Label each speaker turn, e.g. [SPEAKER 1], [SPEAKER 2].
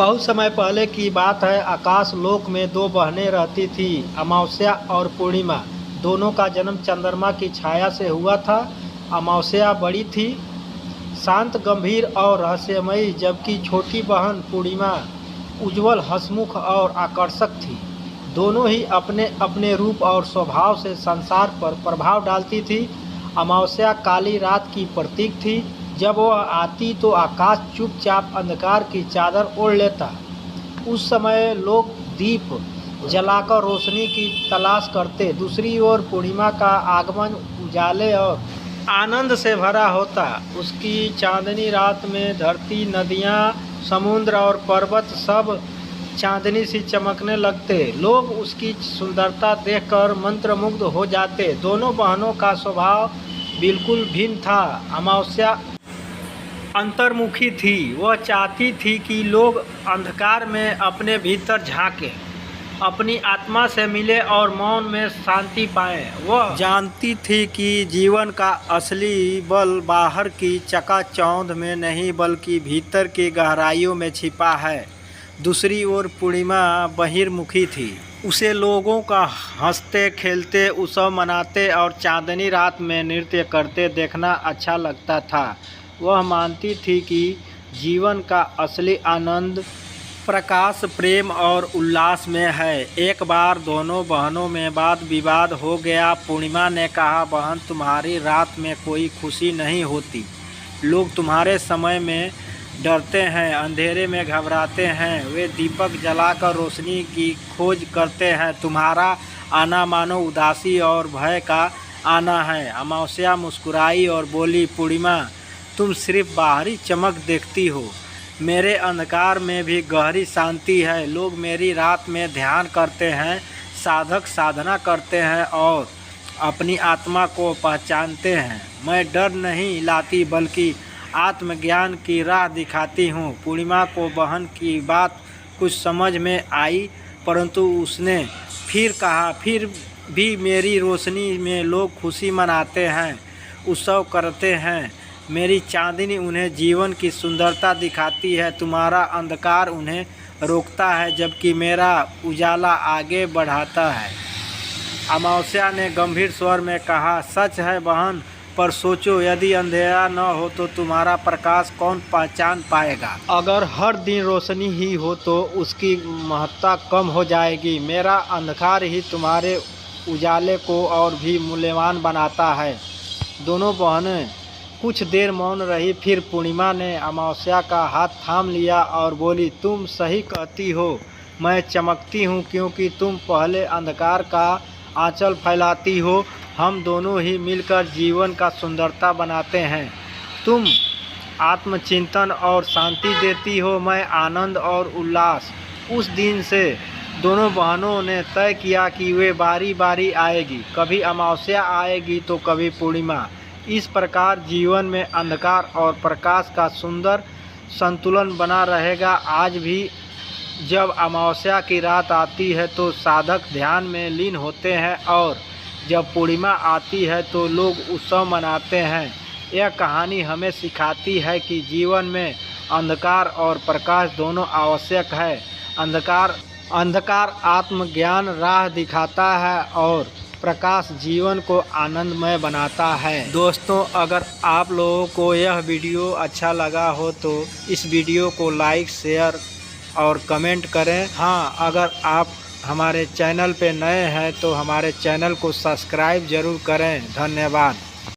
[SPEAKER 1] बहुत समय पहले की बात है। आकाश लोक में दो बहनें रहती थी, अमावस्या और पूर्णिमा। दोनों का जन्म चंद्रमा की छाया से हुआ था। अमावस्या बड़ी थी, शांत, गंभीर और रहस्यमयी, जबकि छोटी बहन पूर्णिमा उज्जवल, हंसमुख और आकर्षक थी। दोनों ही अपने अपने रूप और स्वभाव से संसार पर प्रभाव डालती थी। अमावस्या काली रात की प्रतीक थी। जब वह आती तो आकाश चुपचाप अंधकार की चादर ओढ़ लेता। उस समय लोग दीप जलाकर रोशनी की तलाश करते। दूसरी ओर पूर्णिमा का आगमन उजाले और आनंद से भरा होता। उसकी चांदनी रात में धरती, नदियाँ, समुद्र और पर्वत सब चांदनी सी चमकने लगते। लोग उसकी सुंदरता देखकर मंत्रमुग्ध हो जाते। दोनों बहनों का स्वभाव बिल्कुल भिन्न था। अमावस्या अंतर्मुखी थी। वह चाहती थी कि लोग अंधकार में अपने भीतर झांकें, अपनी आत्मा से मिले और मौन में शांति पाएं। वह जानती थी कि जीवन का असली बल बाहर की चकाचौंध में नहीं, बल्कि भीतर की गहराइयों में छिपा है। दूसरी ओर पूर्णिमा बहिर्मुखी थी। उसे लोगों का हंसते खेलते, उत्सव मनाते और चांदनी रात में नृत्य करते देखना अच्छा लगता था। वह मानती थी कि जीवन का असली आनंद प्रकाश, प्रेम और उल्लास में है। एक बार दोनों बहनों में वाद विवाद हो गया। पूर्णिमा ने कहा, बहन, तुम्हारी रात में कोई खुशी नहीं होती। लोग तुम्हारे समय में डरते हैं, अंधेरे में घबराते हैं, वे दीपक जलाकर रोशनी की खोज करते हैं। तुम्हारा आना मानो उदासी और भय का आना है। अमावस्या मुस्कुराई और बोली, पूर्णिमा, तुम सिर्फ बाहरी चमक देखती हो, मेरे अंधकार में भी गहरी शांति है। लोग मेरी रात में ध्यान करते हैं, साधक साधना करते हैं और अपनी आत्मा को पहचानते हैं। मैं डर नहीं लाती, बल्कि आत्मज्ञान की राह दिखाती हूँ। पूर्णिमा को बहन की बात कुछ समझ में आई, परंतु उसने फिर कहा, फिर भी मेरी रोशनी में लोग खुशी मनाते हैं, उत्सव करते हैं। मेरी चांदनी उन्हें जीवन की सुंदरता दिखाती है। तुम्हारा अंधकार उन्हें रोकता है, जबकि मेरा उजाला आगे बढ़ाता है। अमावस्या ने गंभीर स्वर में कहा, सच है बहन, पर सोचो, यदि अंधेरा न हो तो तुम्हारा प्रकाश कौन पहचान पाएगा? अगर हर दिन रोशनी ही हो तो उसकी महत्ता कम हो जाएगी। मेरा अंधकार ही तुम्हारे उजाले को और भी मूल्यवान बनाता है। दोनों बहनें कुछ देर मौन रही। फिर पूर्णिमा ने अमावस्या का हाथ थाम लिया और बोली, तुम सही कहती हो, मैं चमकती हूँ क्योंकि तुम पहले अंधकार का आंचल फैलाती हो। हम दोनों ही मिलकर जीवन का सुंदरता बनाते हैं। तुम आत्मचिंतन और शांति देती हो, मैं आनंद और उल्लास। उस दिन से दोनों बहनों ने तय किया कि वे बारी बारी आएगी, कभी अमावस्या आएगी तो कभी पूर्णिमा। इस प्रकार जीवन में अंधकार और प्रकाश का सुंदर संतुलन बना रहेगा। आज भी जब अमावस्या की रात आती है तो साधक ध्यान में लीन होते हैं और जब पूर्णिमा आती है तो लोग उत्सव मनाते हैं। यह कहानी हमें सिखाती है कि जीवन में अंधकार और प्रकाश दोनों आवश्यक है। अंधकार आत्मज्ञान राह दिखाता है और प्रकाश जीवन को आनंदमय बनाता है। दोस्तों, अगर आप लोगों को यह वीडियो अच्छा लगा हो तो इस वीडियो को लाइक, शेयर और कमेंट करें। हाँ, अगर आप हमारे चैनल पे नए हैं तो हमारे चैनल को सब्सक्राइब ज़रूर करें। धन्यवाद।